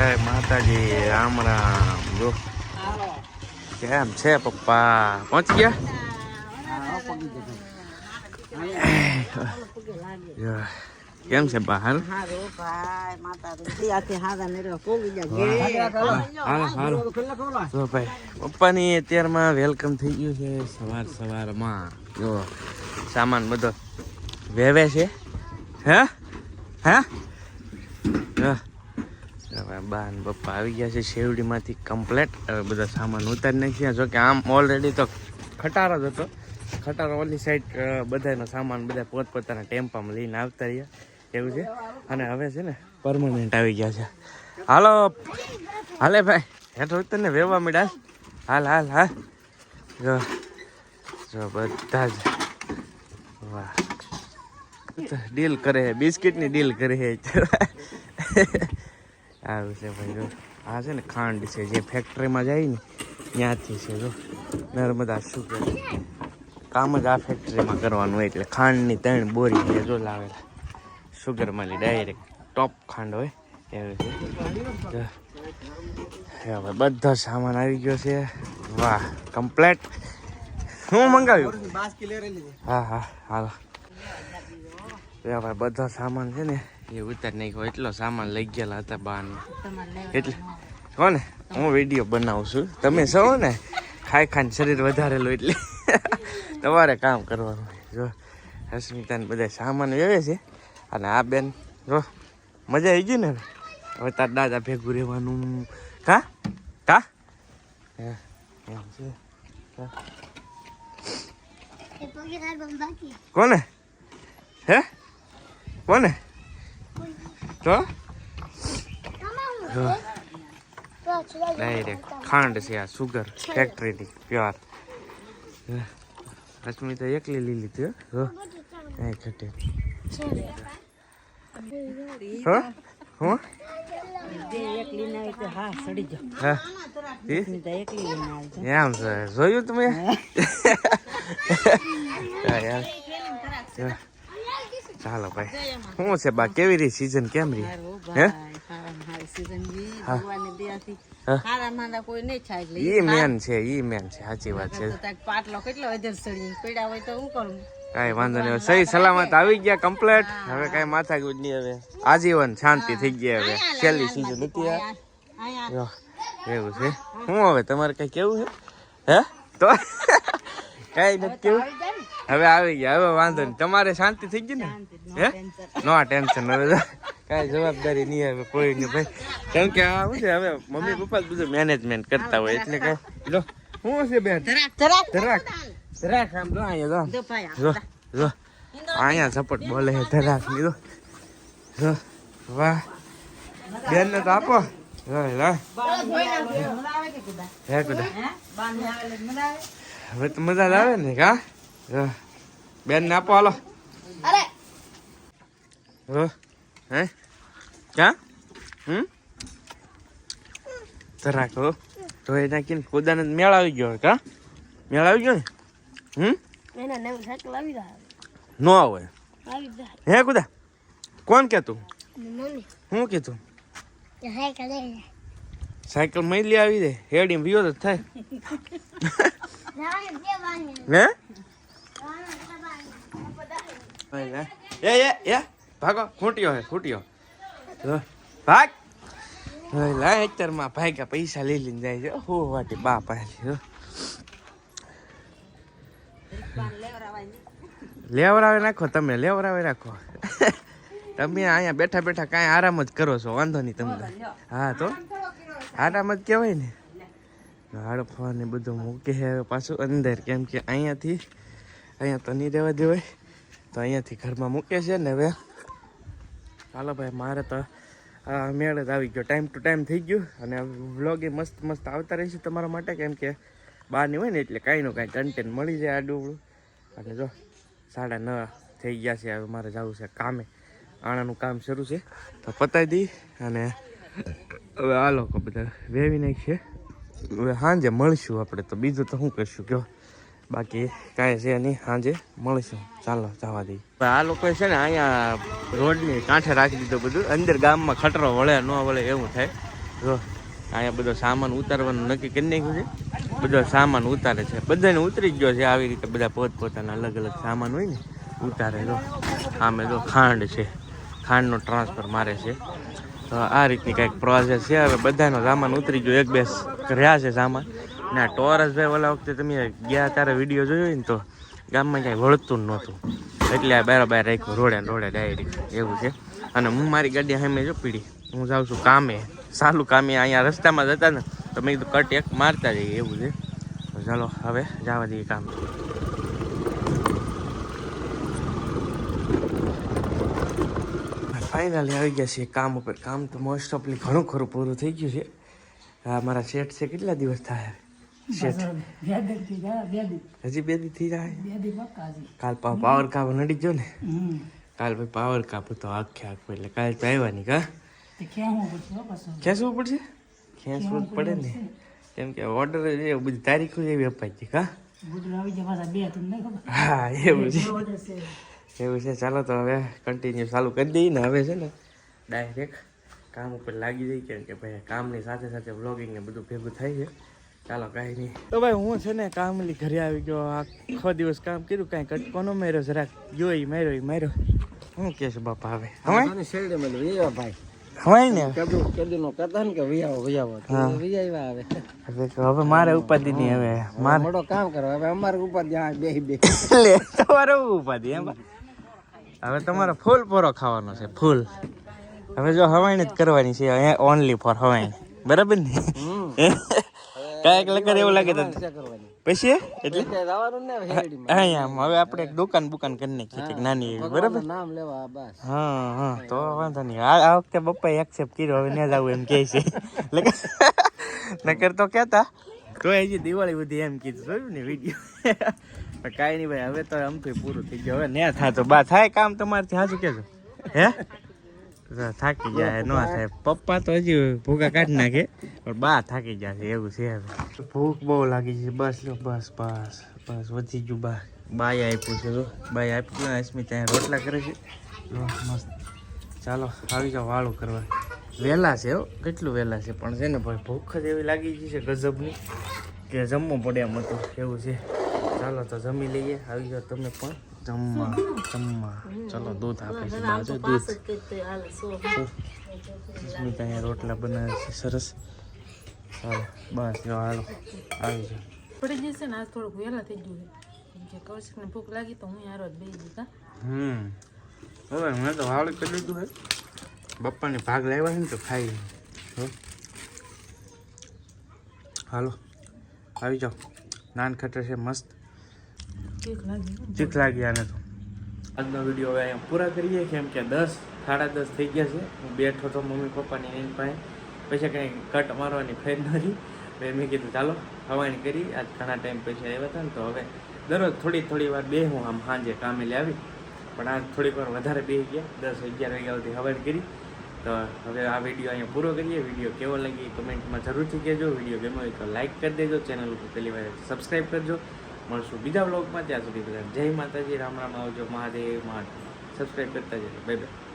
જય માતાજી, રામ રામ. જો કેમ છે પપ્પા? પહોંચી ગયા? કેમ છે બહાર? પપ્પાની અત્યારમાં વેલકમ થઈ ગયું છે. સવારમાં જો સામાન બધો વેવે છે. હે હે બા ને પપ્પા આવી ગયા છે શેવડીમાંથી કમ્પ્લેટ. હવે બધા સામાન ઉતારી નાખ્યા. જો કે આમ ઓલરેડી તો ખટારો જ હતો. ખટારો ઓલી સાઈડ બધાનો સામાન બધા પોતપોતાના ટેમ્પામાં લઈને આવતા રહ્યા એવું છે. અને હવે છે ને પરમનન્ટ આવી ગયા છે. હાલો હાલે ભાઈ, હેઠો ઉતર ને વેવા મીડા. હાલ હાલ હા. જો જો બધા જ વાહ ડીલ કરે છે, બિસ્કિટની ડીલ કરે છે. આવું છે ભાઈ. જો આ છે ને ખાંડ છે જે ફેક્ટરીમાં જાય ને ત્યાંથી છે. જો નર્મદા શુગર કામ જ આ ફેક્ટરીમાં કરવાનું હોય એટલે ખાંડની 3 બોરી છે જો લાવેલા. શુગરમાંની ડાયરેક્ટ ટોપ ખાંડ હોય એવું છે. હવે બધો સામાન આવી ગયો છે. વાહ કમ્પ્લેટ. શું મંગાવ્યું? હા હા હાલો. ભાઈ બધો સામાન છે ને એ ઉતાર નાખ્યો. એટલો સામાન લઈ ગયેલા હતા બહારનો એટલે કોને હું વિડીયો બનાવું છું. તમે સૌ ને ખાઈને શરીર વધારેલું એટલે તમારે કામ કરવાનું. જો હસ્મિતાને બધા સામાન વેવે છે. અને આ બેન જો મજા આવી ગઈ ને. હવે તાર દાદા ભેગું રહેવાનું. કા કા એમ છે. કોને હે કોને તો ડાયરેક્ટ ખાંડ છે આ શુગર ફેક્ટરીની પ્યોર. રશ્મિ તો એકલી લઈ લીધી હો. ઘટે હું એમ છે જોયું તમે? ચાલો ભાઈ. શું છે બા કેવી રહી સીઝન? કેમ રહી? હે ઈ મેન છે સાચી વાત છે. કઈ વાંધો નહીં. સહી સલામત આવી ગયા કમ્પ્લેટ. હવે કઈ માથાકૂટ નહીં. હવે આજીવન શાંતિ થઈ ગયા. હવે છેલ્લી સીઝન હતી એવું છે. શું હવે તમારે કઈ કેવું છે? હે તો કઈ નથી કેવું. હવે આવી ગયા. હવે વાંધો નહીં. તમારે શાંતિ થઈ ગઈ ને? હે નો ટેન્શન. હવે કઈ જવાબદારી નહીં આવે કોઈ નહીં ભાઈ. કેમ કે આ શું છે હવે મમ્મી પપ્પા બધું મેનેજમેન્ટ કરતા હોય એટલે કઈ લો શું છે બેન ધરાક આમ જો અહીંયા જો જો અહીંયા સપોર્ટ બોલે છે ધરાક લીધો. જો વાહ બેન ને તો આપો. હે કુદા હવે તો મજા જ આવે ને. કા બેન ને આપો હાલો. હે ક્યાં ધરાક હો ધોઈ નાખીને કુદાને મેળ આવી ગયો. કા મેળ આવી ગયો ને? નો આવે હે કુદા? કોણ કેતું? શું કીધું? સાયકલ મળી આવી દે હેડી વિયો તો થાય. હે એ ભાગો ખૂટ્યો હે ખૂટ્યો ભાગ. લા હેક્ટરમાં ભાગ્યા પૈસા લઈ લઈને જાય છે. હો વાટી બા પાસે લેવરાવે નાખો. તમે લેવરાવે રાખો. તમે અહીંયા બેઠા બેઠા કાંઈ આરામ જ કરો છો. વાંધો નહીં તમને. હા તો આરામ જ કહેવાય ને. હાડફા ને બધું મૂકે છે પાછું અંદર. કેમ કે અહીંયા તો નહીં રહેવા દેવાય તો અહીંયાથી ઘરમાં મૂકે છે ને. હવે ચાલો ભાઈ મારે તો મેળ જ આવી ગયો. ટાઈમ ટુ ટાઈમ થઈ ગયું. અને વ્લોગ એ મસ્ત મસ્ત આવતા રહેશે તમારા માટે. કેમ કે બહારની હોય ને એટલે કાંઈનું કાંઈ કન્ટેન્ટ મળી જાય આડું. અને જો 9:30 થઈ ગયા છે. હવે મારે જવું છે કામે. આણાનું કામ શરૂ છે તો પતાવી દઈ. અને હવે આ લોકો બધા વેવી નાખીએ. હવે સાંજે મળીશું આપણે. તો બીજું તો શું કરશું કહો? બાકી કાંઈ છે નહીં. સાંજે મળીશું. ચાલો જવા દઈએ. આ લોકોએ છે ને અહીંયા રોડની કાંઠે રાખી દીધું બધું. અંદર ગામમાં ખટરો વળે ન વળે એવું થાય જો અહીંયા બધો સામાન ઉતારવાનું નક્કી કરી નાખ્યું છે. બધો સામાન ઉતારે છે, બધાને ઉતરી જ ગયો છે. આવી રીતે બધા પોતપોતાના અલગ અલગ સામાન હોય ને ઉતારે. જો આમે જો ખાંડ છે, ખાંડનો ટ્રાન્સફર મારે છે. તો આ રીતની કંઈક પ્રોસેસ છે. હવે બધાનો સામાન ઉતરી ગયો, એક બે રહ્યા છે સામાન. ને આ ટોરસભાઈ ઓલા વખતે તમે ગયા ત્યારે વિડીયો જોયો ને તો ગામમાં ક્યાંય વળતું જ નહોતું, એટલે આ બરાબર રાખ્યું રોડે રોડે ડાયરેક્ટ એવું છે. અને હું મારી ગાડી સામે જો પીડી, હું જાઉં છું કામે, સાલું કામે. અહીંયા રસ્તામાં જતા ને તો મેં કીધું કટ એક મારતા જઈએ એવું છે. તો ચાલો હવે જવા દઈએ કામ. ફાઇનલી આવી ગયા છીએ કામ ઉપર. કામ તો મોસ્ટ ઓફલી ઘણું ખરું પૂરું થઈ ગયું છે. હા મારા શેઠ છે, કેટલા દિવસ થાય શેઠ? હજી 2 દી થઈ જાય. કાલ પાવર કાપ નડી ગયો ને, કાલ ભાઈ પાવર કાપ તો આખે આખું, એટલે કાલ તો આવ્યા નહીં. કા ખેંચવું પડશે? ખેંચવું જ પડે ને, કેમ કે ઓર્ડર બધી તારીખો એવી અપાઈ હતી. કા હા એવું છે, એવું છે. ચાલો તો હવે કન્ટિન્યુ ચાલુ કરી દઈએ ને. હવે છે ને ડાયરેક્ટ કામ ઉપર લાગી જઈએ, કેમ કે ભાઈ કામની સાથે સાથે વ્લોગિંગ ને બધું ભેગું થાય છે. ચાલો કાંઈ નહીં. તો ભાઈ હું છે ને કામલી ઘરે આવી ગયો. આખો દિવસ કામ કર્યું, કાંઈ કટકો ન માર્યો, જરાક ગયો એ માર્યો. શું કે છે બાપા? હવે ભાઈ હવાય ને હવે મારે ઉપાધિ નહીં. હવે મારે કામ કરો, હવે અમારે ઉપાધિ તમારે ઉપાધિ એમ. હવે તમારે ફૂલ પોરો ખાવાનો છે, ફૂલ. હવે જો હવાઈ જ કરવાની છે, ઓનલી ફોર હવાઈ, બરાબર ને? કાંઈક લગર એવું લાગે તો પછી એટલે અહીંયા હવે આપણે એક દુકાન કરી નાખીએ નાની એવી, બરાબર? હા તો વાંધો નહીં. આ વખતે પપ્પાએ એક્સેપ્ટ કર્યો, હવે ત્યાં જવું એમ કહે છે. નકર તો કહેતા તો હજી દિવાળી બધી એમ કીધું, જોયું ને વિડીયો. કાંઈ નહીં ભાઈ, હવે તો અમથું પૂરું થઈ ગયું. હવે ન્યા થાય તો બા થાય કામ તમારે હાજુ કહેજો. હે થાકી જાય ન થાય. પપ્પા તો હજી ભૂકા કાઢી નાખે, પણ બા થાકી જશે એવું છે. હવે ભૂખ બહુ લાગી છે. બસ લો બસ વધી ગયું. બાય આપ્યું છે, જો બાય આપ્યું. અસ્મિત ત્યાં રોટલા કરે છે મસ્ત. ચાલો આવી જાઓ વાળું કરવા. વહેલા છે હો, કેટલું વહેલા છે, પણ છે ને ભાઈ ભૂખ જ એવી લાગી ગઈ છે ગજબની કે જમવું પડે એમ હતું એવું છે. ચાલો તો જમી લઈએ. આવી જાઓ તમે પણ જમવા. ચલો દૂધ આપે છે બાજુ, દૂધ. સ્મિતા અહીંયા રોટલા બનાવે છે સરસ. ચાલો બસ જો હાલો આવી જાઓ. પડી જશે ને આજ થોડુંક વહેલા થઈ ગયું છે, કૌશિકને ભૂખ લાગી તો હું યાર જ બેસી દીધા. હવે મેં તો વાળું કરી લીધું હે. બપ્પાને ભાગ લાવ્યા છે ને તો ખાઈ. હાલો આવી જાઓ. નાન ખટર છે મસ્ત, ચીક લાગી આને તો. આજનો વિડીયો હવે અહીંયા પૂરા કરીએ, કેમ કે 10 સાડા 10 થઈ ગયા છે. હું બેઠો તો મમ્મી પપ્પાની એની પાસે, પછી કંઈ કટ મારવાની ફેર નથી. મેં કીધું ચાલો હવાની કરી. આજ ઘણા ટાઈમ પછી આવ્યા હતા ને, તો હવે દરરોજ થોડી વાર બેહું આમ સાંજે કામે આવી. પણ આજ થોડીક વાર વધારે બેસી ગયા, 10-11 વાગ્યા સુધી હવાની કરી. તો હવે આ વિડીયો અહીંયા પૂરો કરીએ. વિડીયો કેવો લાગી કમેન્ટમાં જરૂરથી કહેજો. વિડીયો ગમ્યો હોય તો લાઇક કરી દેજો, ચેનલ ઉપર પહેલી વાર સબસ્ક્રાઈબ કરજો. મળશું બીજા વ્લોગમાં. ત્યાં સુધી બધા જય માતાજી, રામ આવજો, મહાદેવ. સબસ્ક્રાઈબ કરતા જજો. Bye bye.